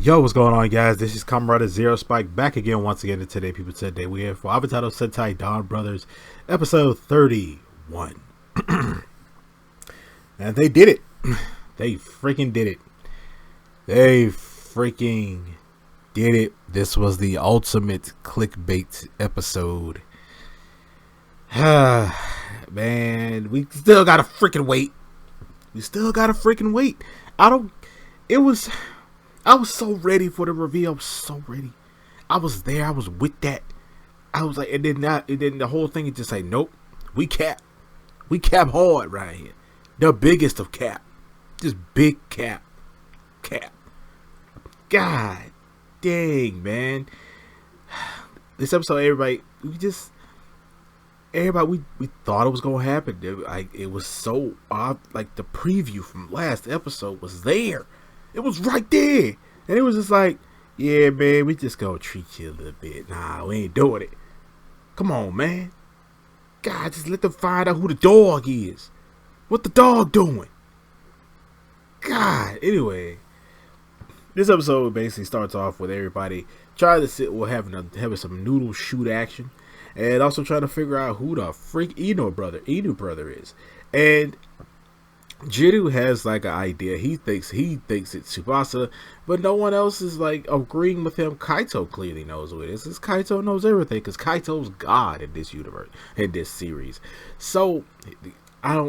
Yo, what's going on, guys? This is Comrade Zero Spike back again once again. And today, people said today we're here for Avataro Sentai Donbrothers episode 31. And they did it. They freaking did it. They freaking did it. This was the ultimate clickbait episode. Man, we still gotta freaking wait. I was so ready for the reveal. I was so ready. I was there. I was with that. I was like, and then the whole thing is just like, nope, we cap hard right here. The biggest of cap. Just big cap. God dang, man. This episode, everybody, we thought it was gonna happen. It was so odd. Like the preview from last episode was there. It was right there. And it was just like, yeah, man, we just gonna treat you a little bit. Nah, we ain't doing it. Come on, man. God, just let them find out who the dog is. What the dog doing? God, anyway. This episode basically starts off with everybody trying to sit, well, having some noodle shoot action. And also trying to figure out who the freak Inu brother is. And Jiru has like an idea. He thinks it's Tsubasa, but no one else is like agreeing with him. Kaito clearly knows who it is. Because Kaito knows everything. Because Kaito's God in this universe, in this series. So the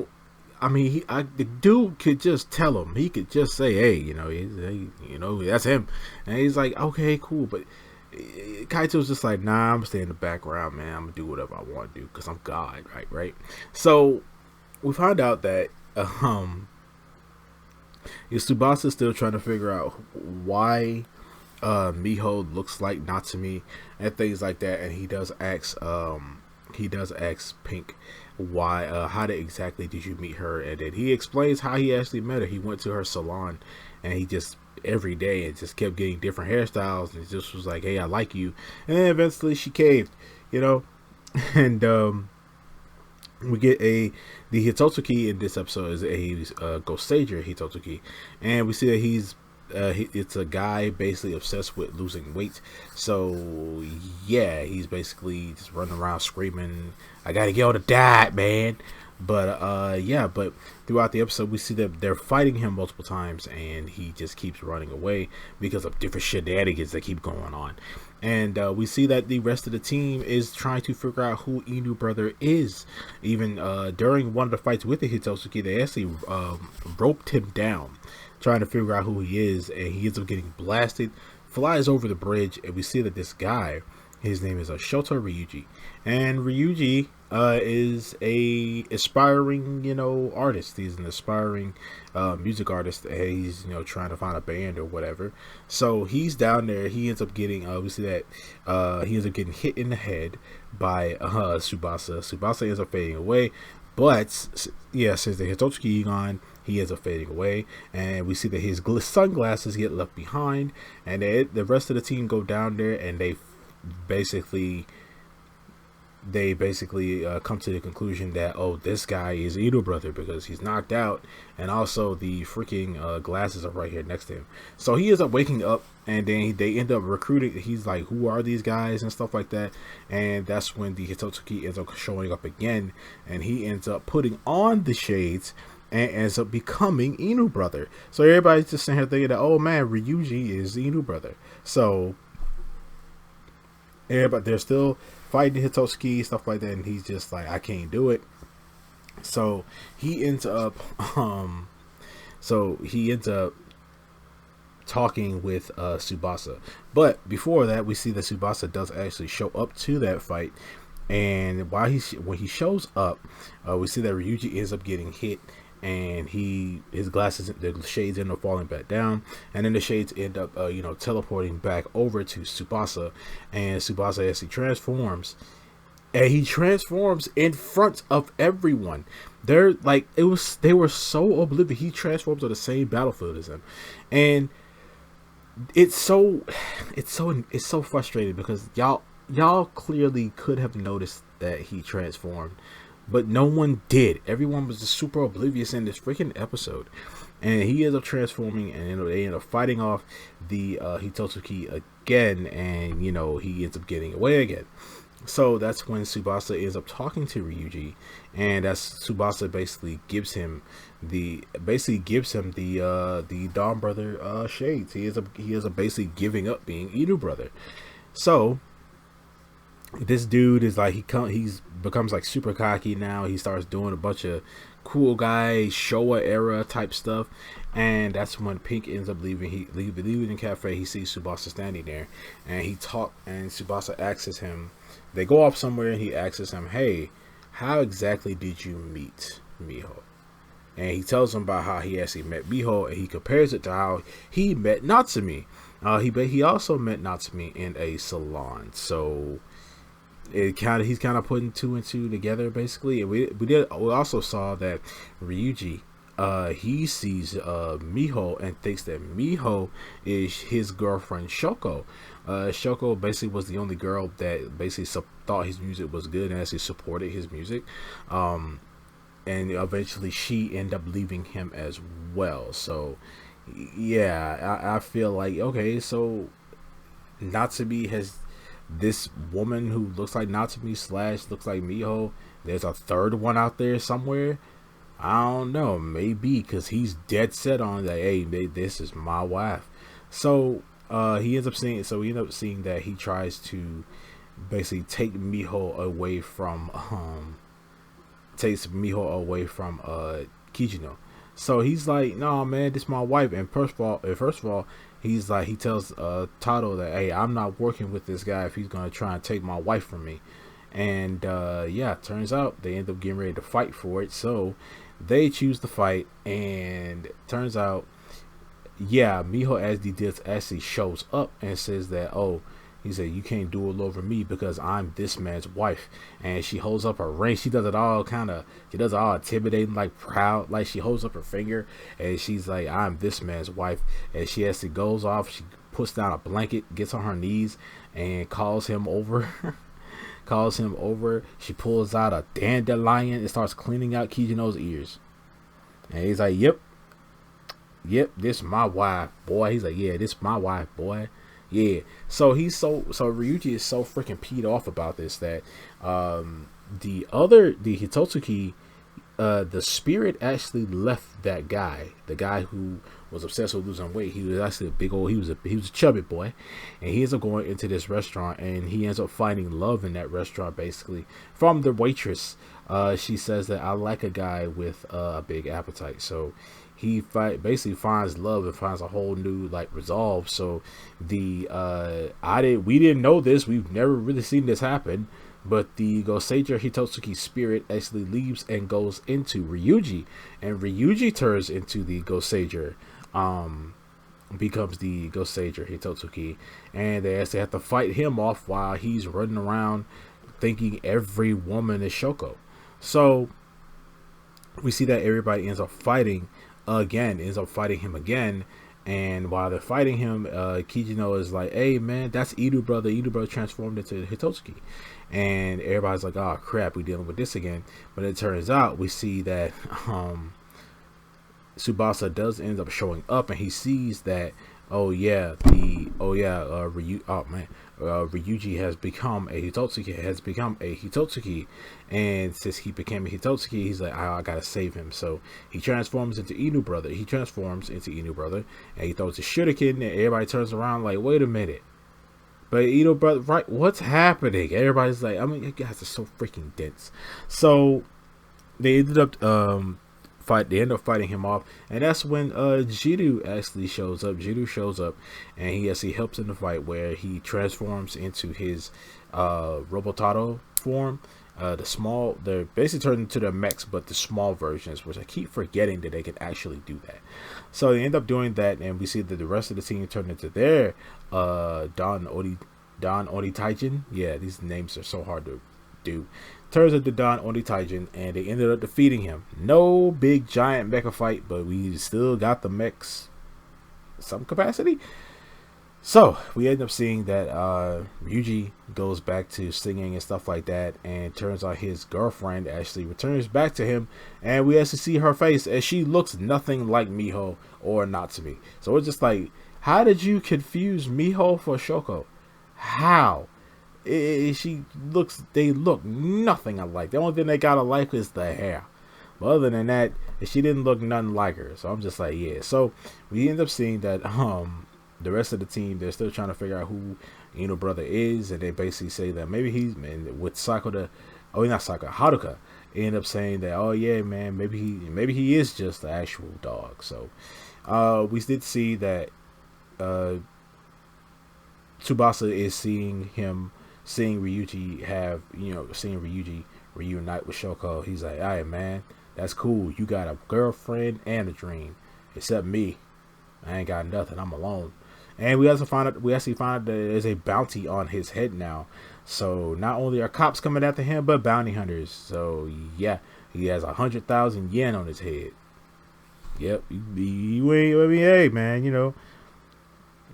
dude could just tell him. He could just say, "Hey, that's him," and he's like, "Okay, cool." But Kaito's just like, "Nah, I'm gonna stay in the background, man. I'm gonna do whatever I want to do because I'm God, right?" So we find out that Tsubasa's still trying to figure out why Miho looks like Natsumi and things like that, and he does ask Pink why how exactly did you meet her, and then he explains how he actually met her. He went to her salon and he just every day and just kept getting different hairstyles, and it just was like, "Hey, I like you," and then eventually she caved, and we get the Hitotsuki in this episode is a Ghost Sager Hitotsuki, and we see that it's a guy basically obsessed with losing weight. So yeah, he's basically just running around screaming, "I gotta get on the diet, man!" But but throughout the episode we see that they're fighting him multiple times, and he just keeps running away because of different shenanigans that keep going on. And we see that the rest of the team is trying to figure out who Inu brother is. Even during one of the fights with the Hitotsuki, they actually roped him down, trying to figure out who he is, and he ends up getting blasted, flies over the bridge, and we see that this guy, his name is Shoto Ryuji, and Ryuji is a aspiring artist. He's an aspiring music artist. He's trying to find a band or whatever. So he's down there. He ends up getting we see that he ends up getting hit in the head by Tsubasa. Tsubasa ends up fading away, but since the Hitotsuki gone, he ends up fading away, and we see that his sunglasses get left behind, and the rest of the team go down there, and they basically come to the conclusion that, oh, this guy is Inu brother because he's knocked out, and also the freaking glasses are right here next to him. So he ends up waking up, and then they end up recruiting. He's like, who are these guys and stuff like that, and that's when the Hitotsuki ends up showing up again, and he ends up putting on the shades and ends up becoming Inu brother. So everybody's just sitting here thinking that, oh man, Ryuji is Inu brother. So but they're still fighting the Hitotsuki, stuff like that, and he's just like, I can't do it. So he ends up talking with Tsubasa. But before that, we see that Tsubasa does actually show up to that fight, and when he shows up, we see that Ryuji ends up getting hit, and his glasses, the shades end up falling back down, and then the shades end up teleporting back over to Tsubasa, and Tsubasa actually transforms, and he transforms in front of everyone. They were so oblivious. He transforms on the same battlefield as them, and it's so frustrating because y'all clearly could have noticed that he transformed, but no one did. Everyone was just super oblivious in this freaking episode. And he ends up transforming, and they end up fighting off the Hitotsuki again, and he ends up getting away again. So that's when Tsubasa ends up talking to Ryuji, and that's Tsubasa basically gives him the Dawn Brother shades. He is a basically giving up being Inu brother. So this dude is like he's becomes like super cocky now. He starts doing a bunch of cool guy Showa era type stuff, and that's when Pink ends up leaving. Leaving the cafe. He sees Tsubasa standing there, and and Tsubasa asks him. They go off somewhere, and he asks him, "Hey, how exactly did you meet Miho?" And he tells him about how he actually met Miho, and he compares it to how he met Natsumi. He also met Natsumi in a salon. So he's kind of putting two and two together basically. And we also saw that Ryuji he sees Miho and thinks that Miho is his girlfriend Shoko. Shoko basically was the only girl that basically thought his music was good and actually supported his music. And eventually she ended up leaving him as well. So yeah, I feel like, okay, so Natsumi has this woman who looks like Natsumi / looks like Miho. There's a third one out there somewhere. I don't know, maybe because he's dead set on that. Hey, this is my wife. So he ends up seeing. So we end up seeing that he tries to basically take Miho away from Kijino. So he's like, no man, this is my wife. And first of all, he's like, he tells Tado that, hey, I'm not working with this guy if he's gonna try and take my wife from me. And yeah, turns out they end up getting ready to fight for it. So they choose to fight, and turns out, yeah, Miho as the did actually shows up and says that, oh, he said, you can't duel over me because I'm this man's wife. And she holds up her ring. She does it all intimidating, like proud, like she holds up her finger and she's like, I'm this man's wife. And she actually goes off, she puts down a blanket, gets on her knees and calls him over. She pulls out a dandelion and starts cleaning out Kijino's ears. And he's like, yep, this my wife, boy. He's like, yeah, this my wife, boy. Yeah. So Ryuji is so freaking peed off about this that the Hitotsuki, the spirit actually left that guy, the guy who was obsessed with losing weight. He was actually he was a chubby boy, and he ends up going into this restaurant, and he ends up finding love in that restaurant basically from the waitress. She says that I like a guy with a big appetite. So he basically finds love and finds a whole new like resolve. So we didn't know this. We've never really seen this happen. But the Goseiger Hitotsuki spirit actually leaves and goes into Ryuji, and Ryuji turns into the Goseiger, becomes the Goseiger Hitotsuki, and they actually have to fight him off while he's running around thinking every woman is Shoko. So we see that everybody ends up fighting him again. And while they're fighting him, Kijino is like, hey man, that's Inu brother. Inu brother transformed into Hitotsuki. And everybody's like, oh crap, we're dealing with this again. But it turns out we see that Tsubasa does end up showing up, and he sees that, Ryuji has become a Hitotsuki, and since he became a Hitotsuki, he's like, I gotta save him. So he transforms into Inu brother, and he throws a shuriken, and everybody turns around like, wait a minute, but Inu brother, right, what's happening? Everybody's like, I mean, you guys are so freaking dense. So they ended up end up fighting him off, and that's when Jiru actually shows up. And he actually helps in the fight, where he transforms into his Robotaro form. They're basically turned into the mechs, but the small versions, which I keep forgetting that they can actually do that. So they end up doing that, and we see that the rest of the team turned into their Don Ori Taijin. Yeah, these names are so hard to do. Turns into Don Ori Taijin, and they ended up defeating him. No big giant mecha fight, but we still got the mechs some capacity. So we end up seeing that Ryuji goes back to singing and stuff like that, and turns out his girlfriend actually returns back to him, and we actually see her face, and she looks nothing like Miho or Natsumi. So it's just like, how did you confuse Miho for Shoko? How? They look nothing alike. The only thing they got alike is the hair. But other than that, she didn't look nothing like her. So I'm just like, yeah. So we end up seeing that the rest of the team, they're still trying to figure out who Brother is, and they basically say that maybe he's, man, with Sakura, oh, not Sakura, Haruka, end up saying that, oh yeah, man, maybe he is just the actual dog. So we did see that Tsubasa is seeing Ryuji seeing Ryuji reunite with Shoko. He's like, all right, man, that's cool. You got a girlfriend and a dream. Except me, I ain't got nothing. I'm alone. And we actually find out that there's a bounty on his head now. So not only are cops coming after him, but bounty hunters. So yeah, he has 100,000 yen on his head. Yep, you ain't. I mean, hey, man,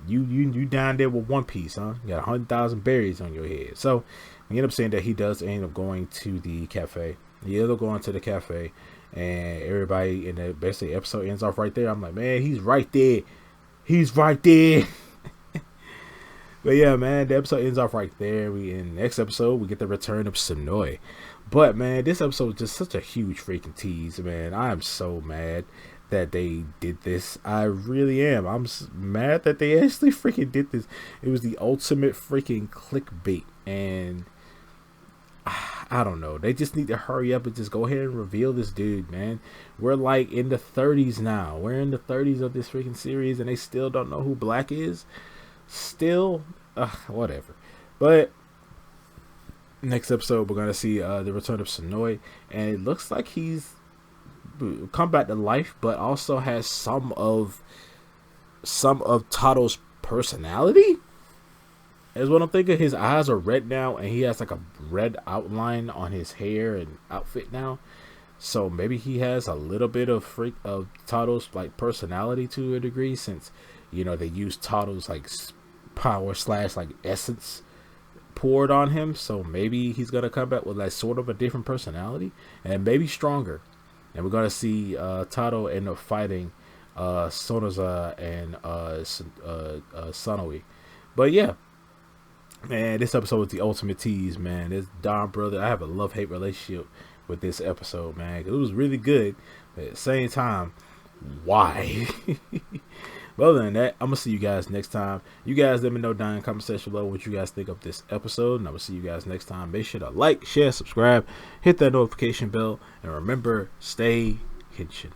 you down there with One Piece, huh? You got 100,000 berries on your head. So we end up saying that he does end up going to the cafe. He ends up going to the cafe, and everybody in the basically episode ends off right there. I'm like, man, he's right there. He's right there. But yeah, man, the episode ends off right there. We in the next episode we get the return of Sonoi. But man, this episode is just such a huge freaking tease, man. I am so mad that they did this. I really am. I'm mad that they actually freaking did this. It was the ultimate freaking clickbait, and I don't know. They just need to hurry up and just go ahead and reveal this dude, man. We're like in the 30s now. We're in the 30s of this freaking series, and they still don't know who Black is. Still, whatever. But next episode, we're gonna see the return of Sonoi, and it looks like he's come back to life, but also has some of Taro's personality. Is what I'm thinking. His eyes are red now, and he has like a red outline on his hair and outfit now. So maybe he has a little bit of Taro's like personality to a degree, since they use Taro's like power / like essence poured on him. So maybe he's gonna come back with like sort of a different personality, and maybe stronger. And we're gonna see Taro end up fighting Sonoza and Sonoi. But yeah. Man, this episode was the ultimate tease, man. This Donbrothers, I have a love-hate relationship with this episode, man. It was really good, but at the same time, why? But other than that, I'm going to see you guys next time. You guys let me know down in the comment section below what you guys think of this episode, and I'm going to see you guys next time. Make sure to like, share, subscribe, hit that notification bell, and remember, stay Henshin.